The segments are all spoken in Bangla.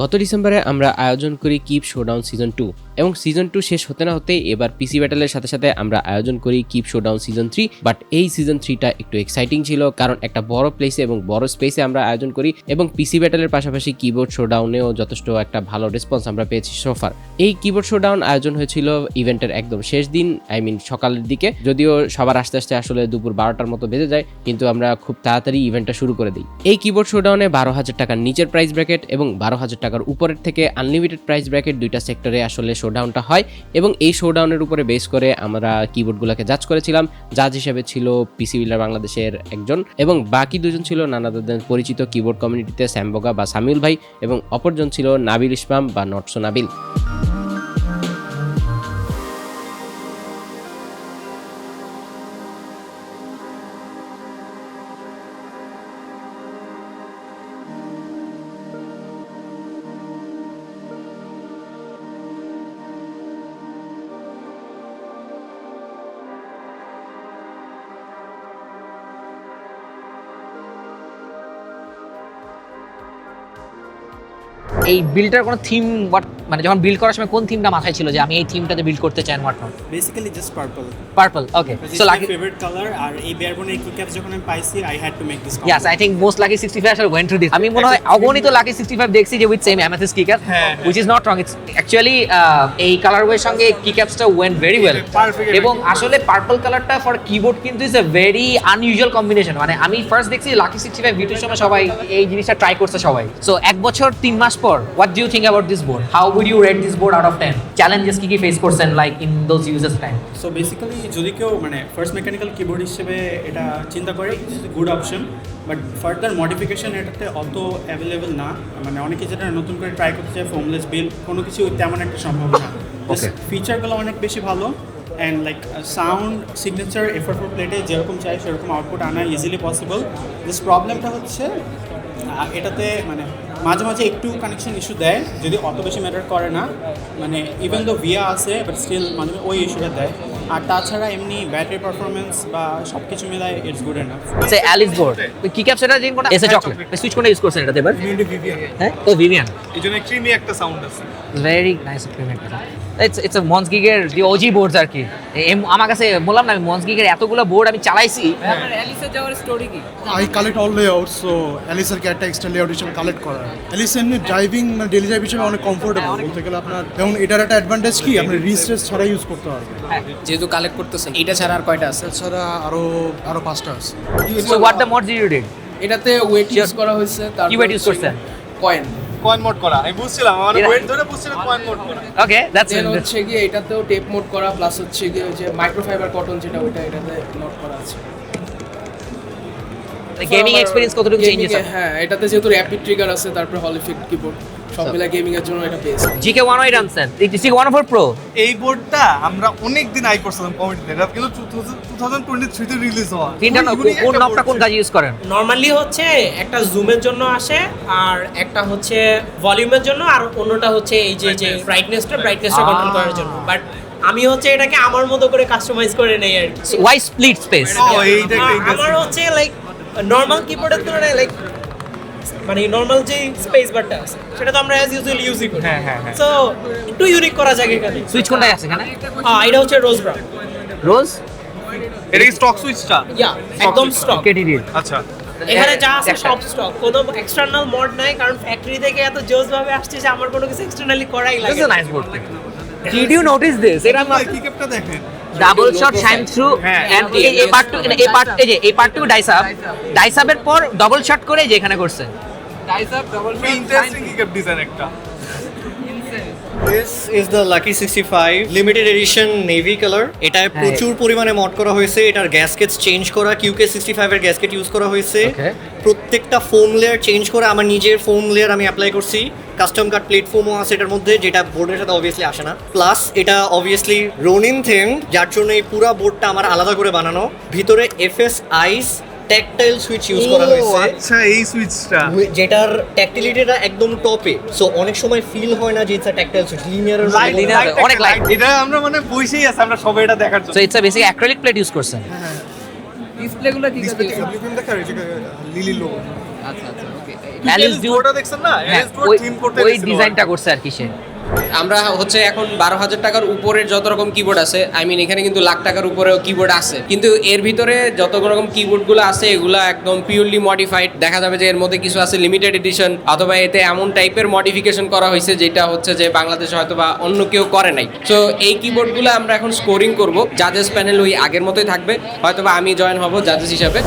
গত ডিসেম্বরে আমরা আয়োজন করি কিপ শোডাউন সিজন 2 এবং সিজন 2 শেষ হতে না হতেই এবার পিসি ব্যাটেলের সাথে সাথে আমরা আয়োজন করি কিপ শোডাউন সিজন 3। বাট এই সিজন 3টা একটু এক্সাইটিং ছিল, কারণ একটা বড় প্লেসে এবং বড় স্পেসে আমরা আয়োজন করি এবং পিসি ব্যাটেলের পাশাপাশি কিবোর্ড শোডাউনেও যথেষ্ট একটা ভালো রেসপন্স আমরা পেয়েছি সোফার। এই কিবোর্ড শোডাউন আয়োজন হয়েছিল ইভেন্টের একদম শেষ দিন, সকালের দিকে, যদিও সবার আস্তে আস্তে আসলে দুপুর 12টার মতো বেজে যায়, কিন্তু আমরা খুব তাড়াতাড়ি ইভেন্টটা শুরু করে দিই। এই কিবোর্ড শোডাউনে 12,000 টাকার নিচের প্রাইস ব্র্যাকেট এবং 12,000 টাকার উপরের থেকে আনলিমিটেড প্রাইস ব্র্যাকেট দুইটা সেক্টরে আসলে শোডাউনটা হয় এবং এই শোডাউনের উপরে বেস করে আমরা কিবোর্ডগুলোকে জাজ করেছিলাম। জাজ হিসেবে ছিল পিসি বিল্ডার বাংলাদেশের একজন এবং বাকি দুজন ছিল নানাদের পরিচিত কিবোর্ড কমিউনিটিতে স্যামবগা বা সামিউল ভাই এবং অপরজন ছিল নাবিল ইসলাম বা নটসো নাবিল। এই বিল্ডটার কোনো থিম মানে যখন বিল্ড করার সময় কোন থিমটা মাথায় ছিল যে আমি এই থিমটাতে বিল্ড করতে চাই whatnot? Basically just purple. Okay, so lucky favourite colour, আর এই বেয়ারবোনের কিকআপস যখন আমি পাইছি I had to make this. Yes, I think most lucky 65 আর ওয়েন্ট থ্রু দিস। আমি মনে হয় অগণিত লাকি 65 দেখছি যে with same amethyst keycap, which is not wrong. It's actually এই কালারওয়ের সঙ্গে কিকআপসটা ওয়েন্ট ভেরি ওয়েল এবং আসলে পার্পল কালারটা ফর কিবোর্ড কিন্তু is a very unusual combination. মানে আমি ফার্স্ট দেখছি লাকি 65 ভিডিওর সময় সবাই এই জিনিসটা ট্রাই করছে সবাই। সো 1 বছর 3 মাস পর what do you think about this board? How would you rate this board out of 10? Challenges কি ফেস করছেন like in those users time? So basically যদি কেউ মানে ফার্স্ট মেকানিক্যাল কিবোর্ড হিসেবে এটা চিন্তা করে, it's a good option, but further modification এটাতে অত অ্যাভেলেবেল না। মানে অনেকে যেটা নতুন করে ট্রাই করতে চায় ফোমলেস বিল্ড, কোনো কিছু তেমন একটা সম্ভব না। ফিচারগুলো অনেক বেশি ভালো অ্যান্ড লাইক সাউন্ড সিগনেচার এফোর্টফুল প্লেটে যেরকম চাই সেরকম আউটপুট আনা ইজিলি পসিবল। জাস্ট প্রবলেমটা হচ্ছে এটাতে মানে মাঝে মাঝে একটু কানেকশন ইস্যু দেয়, যদি অত বেশি ম্যাটার করে না। মানে ইভেন দো ভিয়া আছে বাট স্টিল মাঝে মাঝে ওই ইস্যুটা দেয়। আর তাছাড়া এমনি ব্যাটারি পারফরমেন্স বা সব কিছু মিলায় ইটস গুড এনাফ। সে অ্যালিস বোর্ড কিকআপ সেটা জিন কোনটা এসে চকলেট সুইচ কোনটা ইউজ করছেন এটাতে? এবার ভিভিয়ান, হ্যাঁ, ও ভিভিয়ান, এইজন্য ক্রিমি একটা সাউন্ড আছে। Very nice experiment. It's a মনস গিগের দি ওজি বোর্ডস আর কি। আমার কাছে বললাম না, আমি মনস গিগের এতগুলো বোর্ড আমি চালাইছি। আপনার অ্যালিসের যাওয়ার স্টোরি কি? I collect all layouts, so অ্যালিসের কি একটা এক্সট্রা লেআউট হিসেবে কালেক্ট করা হয়। অ্যালিস এমনি ড্রাইভিং মানে ডেইলি ড্রাইভ হিসেবে অনেক কমফোর্টেবল বলতে গেলে। আপনার যেমন এটার একটা অ্যাডভান্টেজ কি, আপনি রিস্ট্রেস ছাড়া ইউজ করতে পারবেন। যেহেতু কালেক্ট করতেছেন, এটা ছাড়া আর কয়টা আছে? এছাড়া আরো 5টা আছে। So what the mods you did? এটাতে ওয়েট ইউজ করা হয়েছে, তারপর কি ওয়েট ইউজ করছেন? কয়েন। কয়েন মোড করা, আমি বুঝছিলাম আমার ওয়েট ধরে বুঝছিলাম কয়েন মোড করা। ওকে, দ্যাটস দেন হচ্ছে গিয়ে এটাতেও টেপ মোড করা, প্লাস হচ্ছে গিয়ে যে মাইক্রোফাইবার কটন যেটা ওইটা এটাতে নোট করা আছে। গেমিং এক্সপেরিয়েন্স কতটুকু চেঞ্জ Gaming-এ, হয়েছে? হ্যাঁ, এটাতে যেহেতু র্যাপিড ট্রিগার আছে, তারপর হল ইফেক্ট কিবোর্ড, সব মিলা গেমিং এর জন্য এটা বেস্ট। জিকে 108 আনছেন, জিকে 104 প্রো। এই বোর্ডটা আমরা অনেক দিন আই করছিলাম কমিটিতে, এটা কিন্তু 2023 তে রিলিজ হওয়া। তিনটা কোন নবটা কোন কাজ ইউজ করেন? নর্মালি হচ্ছে একটা জুমের জন্য আসে, আর একটা হচ্ছে ভলিউমের জন্য, আর অন্যটা হচ্ছে এই যে ব্রাইটনেসটা কন্ট্রোল করার জন্য। বাট আমি হচ্ছে এটাকে আমার মতো করে কাস্টমাইজ করে নেই আর কি। Y split space? ও এইটা আমার হচ্ছে লাইক নর্মাল কিবোর্ডের তুলনায় লাইক মানে নর্মাল যে স্পেস বারটা আছে সেটা তো আমরা অ্যাজ ইউজুয়াল ইউজই করি। হ্যাঁ হ্যাঁ। সো একটু ইউনিক করা যায় এখানে। সুইচ কোনটাই আছে এখানে? এটা হচ্ছে রোজ ব্রাউন। রোজ? এটা কি স্টক সুইচটা? ইয়া, একদম স্টক। কেটিডি। আচ্ছা, এখানে যা আছে সব স্টক, কোনো এক্সটার্নাল মড নাই, কারণ ফ্যাক্টরি থেকে এত জোস ভাবে আসছে যে আমার কোনো কিছু এক্সটার্নালি করাই লাগে। This is a nice board. Did you notice this? এটা কিকআপটা দেখেন, double shot shine through and এই পার্ট টু ডাইসাবের পর ডাবল শট করে যে এখানে করছে। Dye sub double interesting keycap design একটা। This is the Lucky 65 limited edition navy color. এটায় প্রচুর পরিমাণে মড করা হয়েছে। এটার গ্যাসকেটস চেঞ্জ করা, QK65 এর গ্যাসকেট ইউজ করা হয়েছে। প্রত্যেকটা ফোম লেয়ার চেঞ্জ করা, আমার নিজের ফোম লেয়ার আমি অ্যাপ্লাই করছি। কাস্টম কাট প্ল্যাটফর্মও আছে এটার মধ্যে, যেটা বোর্ডের সাথে অবভিয়াসলি আসে না। প্লাস এটা অবভিয়াসলি রোনিন থিম, যার জন্য এই পুরো বোর্ডটা আমার আলাদা করে বানানো। ভিতরে FS আইস ট্যাকটাইল সুইচ ইউজ করা হয়েছে। আচ্ছা, এই সুইচটা যেটার ট্যাকটিলিটিটা একদম টপে, সো অনেক সময় ফিল হয় না যে ইটস আ ট্যাকটাইল সুইচ। লিনিয়ারের অনেক লাইট। এটা আমরা মানে বসেই আছে আমরা সবাই এটা দেখার জন্য। So it's a basic acrylic plate use করছেন। ডিসপ্লেগুলো কি ডিসপ্লে দেখা লিলি লোগো। আচ্ছা আচ্ছা ওকে অ্যালিস ডিওটা দেখছেন না অ্যালিস ডিও থিম করতে ওই ডিজাইনটা করছে আর কি সে আমরা হচ্ছে এখন 12,000 টাকার উপরের যত রকম কিবোর্ড আছে আই মিন এখানে কিন্তু লাখ টাকার উপরেও কিবোর্ড আছে, কিন্তু এর ভিতরে যত রকম কিবোর্ডগুলো আছে এগুলো একদম পিওরলি মডিফাইড। দেখা যাবে যে এর মধ্যে কিছু আছে লিমিটেড এডিশন, অথবা এতে এমন টাইপের মডিফিকেশন করা হয়েছে যেটা হচ্ছে যে বাংলাদেশে হয়তো বা অন্য কেউ করে নাই। সো এই কিবোর্ডগুলো আমরা এখন স্কোরিং করব, জাজেস প্যানেল ওই আগের মতোই থাকবে, হয়তো বা আমি জয়েন হব জাজেস হিসাবে।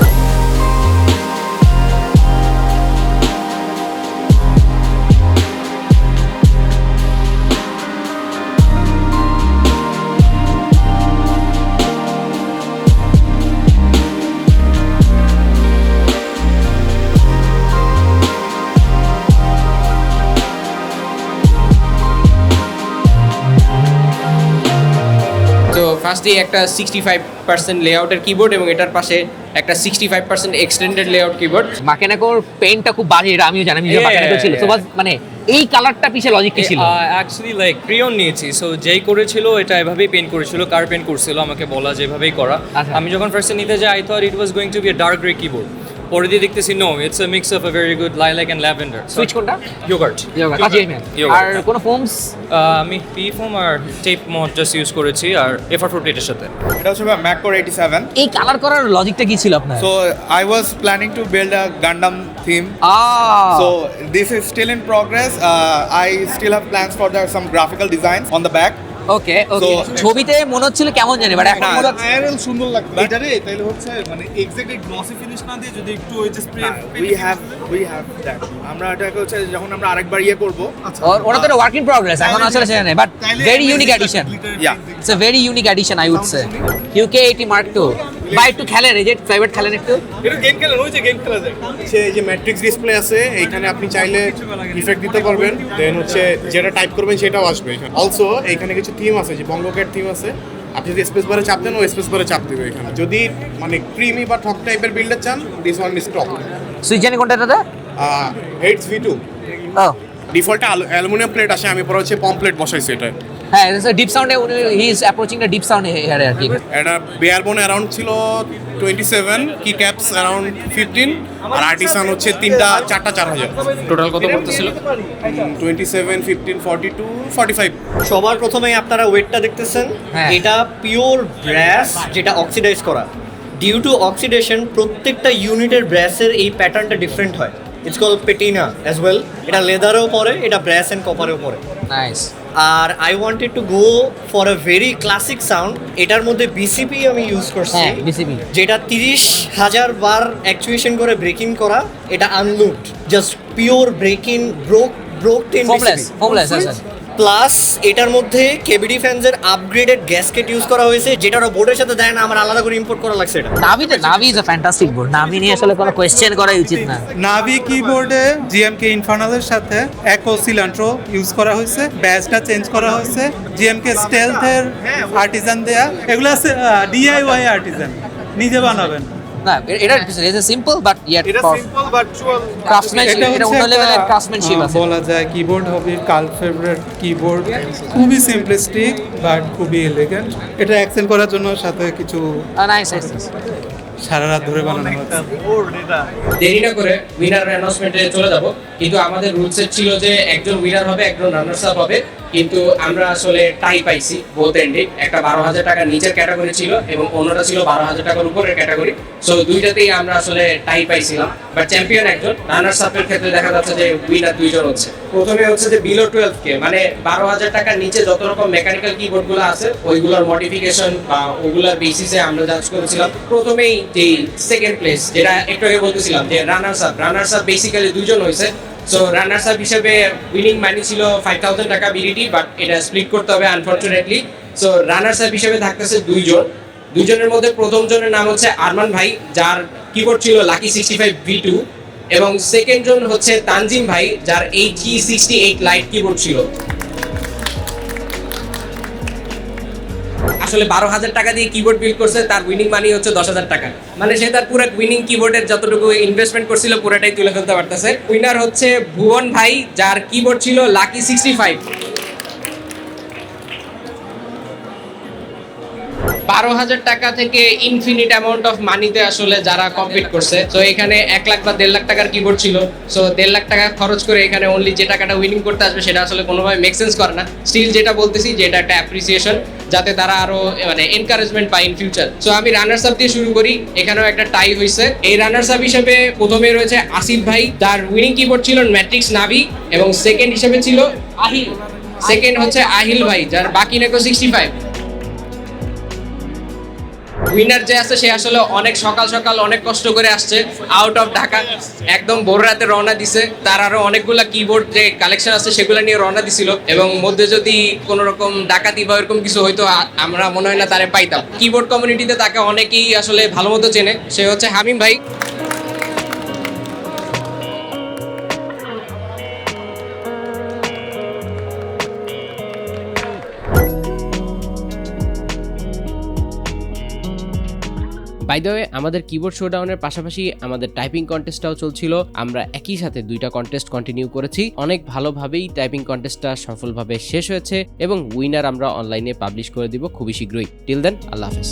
তো ফার্স্টলি একটা 65% লেআউটের কিবোর্ড এবং এটার পাশে একটা 65% এক্সটেন্ডেড লেআউট কিবোর্ড। মাকেনাকোর পেইন্টটা খুব বাজে, এটা আমিও জানি, আমি যে মাকেনাকো ছিল তো মানে এই কালারটা পিছে লজিক কি ছিল? অ্যাকচুয়ালি লাইক ক্রিয়ন নিয়েছি, সো যেই করেছিল এটা এভাবেই পেইন্ট করেছিল, কার পেইন্ট করছিল আমাকে বলা যেভাবেই করা। আচ্ছা। আমি যখন ফার্স্টে নিতে যাই I thought it was going to be a dark grey keyboard, পরে দিয়ে দেখতেছি no it's a mix of a very good lilac and lavender. Switch কোনটা? ইয়োগার্ট। আর কোন ফোমস? আমি পি ফোম আর টেপ মড জাস্ট ইউজ করেছি আর এফআর 48 এর সাথে। এটা হচ্ছে ম্যাক কোর 87 এই কালার করার লজিকটা কি ছিল আপনার? so I was planning to build a Gundam theme so this is still in progress I still have plans for some graphical designs on the back ওকে ওকে ছবিতে মনে হচ্ছিল কেমন জানি বাট এখন মনে হচ্ছে আইআরএল সুন্দর লাগবে এটারে তাইলে হচ্ছে মানে এক্স্যাক্টলি গ্লসি ফিনিশ না দিয়ে যদি একটু ওই যে স্প্রে we have that আমরা এটাকে হচ্ছে যখন আমরা আরেকবার করব আচ্ছা ওটা তো ওয়ার্ক ইন প্রোগ্রেস এখন আসলে সেটা নেই but very unique edition it's a very unique edition I would say QK80 Mark II বা একটু খেলেন এই যে প্রাইভেট খেলেন একটু এটা গেম খেলেন ওই যে গেম খেলা যায় এই যে ম্যাট্রিক্স ডিসপ্লে আছে এখানে আপনি চাইলে ইফেক্ট দিতে পারবেন দেন হচ্ছে যেটা টাইপ করবেন সেটাও আসবে এখানে অলসো এখানে কিছু থিম আছে যে বঙ্গক্যাট থিম আছে আপনি যদি স্পেস বারে চাপ দেন ও স্পেস বারে চাপ দিবে এখানে যদি মানে ক্রিমি বা ঠক টাইপের বিল্ডার চান this one is top switch জানি কোনটা দাদা হেডস V2 ও ডিফল্টে অ্যালুমিনিয়াম প্লেট আসে আমি পরে হচ্ছে পমপ্লেট বসাইছি এটা হ্যাঁ ডিপ সাউন্ডে he is approaching the deep sound here আর কি এটা বেয়ার বোন অ্যারাউন্ড ছিল 27 কি ক্যাপস অ্যারাউন্ড 15 আর আর্টিসান হচ্ছে 3টা 4টা 4000 টোটাল কত পড়তেছিল? 27 15 42 45 সবার প্রথমেই আপনারা ওয়েটটা দেখতেছেন, হ্যাঁ। এটা পিওর ব্রাশ যেটা অক্সিডাইজ করা। ডিউ টু অক্সিডেশন প্রত্যেকটা ইউনিটের ব্রাশের এই প্যাটার্নটা ডিফারেন্ট হয়। It's call patina as well. এটা লেদারেও পড়ে, এটা ব্রাশ অ্যান্ড কপারেও পড়ে। নাইস আর I wanted to go for a very classic sound. এটার মধ্যে বিসিপি আমি ইউজ করছি, হ্যাঁ বিসিবি যেটা 30,000 বার অ্যাকচুয়েশন করে ব্রেকিং করা। এটা আনলুকড, জাস্ট পিওর ব্রেকিং ব্রোকড ইন ফোমলেস আচ্ছা প্লাস এটার মধ্যে কেবিডি ফ্যানসের আপগ্রেডেড গ্যাসকেট ইউজ করা হয়েছে, যেটা ওরা বোর্ডের সাথে দেয় না, আমার আলাদা করে ইম্পোর্ট করা লাগছে। এটা নাভি ইজ আ ফ্যান্টাস্টিক বোর্ড। নাভি নিয়ে আসলে কোনো কোয়েশ্চেন করাই উচিত না। নাভি কিবোর্ডে জিএমকে ইনফার্নালের সাথে একো সিলান্ট্রো ইউজ করা হয়েছে, ব্যাজটা চেঞ্জ করা হয়েছে, জিএমকে স্টেলথের আর্টিজান দেয়া, এগুলো ডিআইওয়াই আর্টিজান, নিজে বানাবেন না এটা ইজ সিম্পল বাট ইয়েট এটা সিম্পল বাট ক্রাফটসম্যানশিপ, এটা অন্য লেভেলের ক্রাফটসম্যানশিপ আছে। বলা যায় কিবোর্ড হবির কাল্ট ফেভারিট কিবোর্ড, খুবই সিম্পলিস্টিক বাট খুবই এলিগেন্ট। এটা অ্যাকসেন্ট করার জন্য সাথে কিছু নাইস সারা রাত ধরে বানানো হচ্ছে। দেরি না করে উইনার অ্যানাউন্সমেন্টে চলে যাব, কিন্তু আমাদের রুলস ছিল যে একজন উইনার হবে, একজন রানার্স আপ হবে, কিন্তু আমরা আসলে টাই পাইছি বোথ এন্ডে। একটা 12,000 টাকার নিচের ক্যাটাগরি ছিল এবং অন্যটা ছিল 12,000 টাকার উপরের ক্যাটাগরি। সো দুইটাতেই আমরা আসলে টাই পাইছিলাম, বাট চ্যাম্পিয়ন একজন, রানার্স আপের ক্ষেত্রে দেখা যাচ্ছে যে উইনার দুইজন হচ্ছে। প্রথমে হচ্ছে যে বিলো 12K মানে 12,000 টাকার নিচে যত রকম মেকানিক্যাল কিবোর্ডগুলো আছে ওইগুলোর মডিফিকেশন বা ওগুলোর বেসিসে আমরা জাজ করেছিলাম। প্রথমেই যে সেকেন্ড প্লেস, যেটা একটু আগে বলতেছিলাম যে রানার্স আপ বেসিক্যালি দুইজন হয়েছে। সো রানার্স আপ হিসেবে উইনিং মানি ছিল 5,000 টাকা বিডিটি, বাট এটা স্প্লিট করতে হবে আনফরচুনেটলি। সো রানার্স আপ হিসেবে থাকতেছে দুইজনের মধ্যে প্রথম জনের নাম হচ্ছে আরমান ভাই, যার কিবোর্ড ছিল লাকি 65 V2, এবং সেকেন্ড জন হচ্ছে তানজিম ভাই, যার HE68 লাইট কিবোর্ড ছিল। আসলে 12,000 টাকা দিয়ে কিবোর্ড বিল্ড করছে, তার উইনিং মানি হচ্ছে 10,000 টাকা। মানে সে তার পুরো উইনিং কিবোর্ডের যতটুকু ইনভেস্টমেন্ট করছিল পুরোটাই তুলে ফেলতে পারতেছে। উইনার হচ্ছে ভুবন ভাই, যার কিবোর্ড ছিল লাকি 65। 12,000 টাকা থেকে ইনফিনিট অ্যামাউন্ট অফ মানিতে আসলে যারা কমপ্লিট করছে, তো এখানে 1 লাখ বা 1.5 লাখ টাকার কিবোর্ড ছিল, সো 1.5 লাখ টাকা খরচ করে এখানে অনলি যে টাকাটা উইনিং করতে আসবে সেটা আসলে কোনোভাবে মেক সেন্স করে না। স্টিল যেটা বলতেছি যে এটা একটা অ্যাপ্রিসিয়েশন, যাতে তারা আরো মানে এনকারেজমেন্ট পায় ইন ফিউচার। সো আমি রানার্স আপ দিয়ে শুরু করি। এখানেও একটা টাই হয়েছে। এই রানার্স আপ হিসেবে প্রথমে রয়েছে আসিফ ভাই, তার উইনিং কিবোর্ড ছিল ম্যাট্রিক্স নাভি, এবং সেকেন্ড হিসেবে ছিল আহিল। সেকেন্ড হচ্ছে আহিল ভাই, যার বাকি নেকো 65। উইনার যে আছে সে আসলে অনেক সকাল সকাল অনেক কষ্ট করে আসছে আউট অফ ঢাকা, একদম ভোর রাতে রওনা দিছে। তার আরো অনেকগুলা কিবোর্ড যে কালেকশন আছে সেগুলো নিয়ে রওনা দিছিল, এবং মধ্যে যদি কোনো রকম ডাকাতি বা এরকম কিছু হয়তো আমরা মনে হয় না তারে পাইতাম। কিবোর্ড কমিউনিটিতে তাকে অনেকেই আসলে ভালো মতো চেনে, সে হচ্ছে হামিম ভাই। বাই দ্য ওয়ে, আমাদের কিবোর্ড শোডাউনের পাশাপাশি আমাদের টাইপিং কন্টেস্টটাও চলছিল। আমরা একই সাথে 2টা কন্টেস্ট কন্টিনিউ করেছি। অনেক ভালোভাবেই টাইপিং কন্টেস্টটা সফলভাবে শেষ হয়েছে, এবং উইনার আমরা অনলাইনে পাবলিশ করে দিব খুবই শীঘ্রই। টিল দেন, আল্লাহ হাফেজ।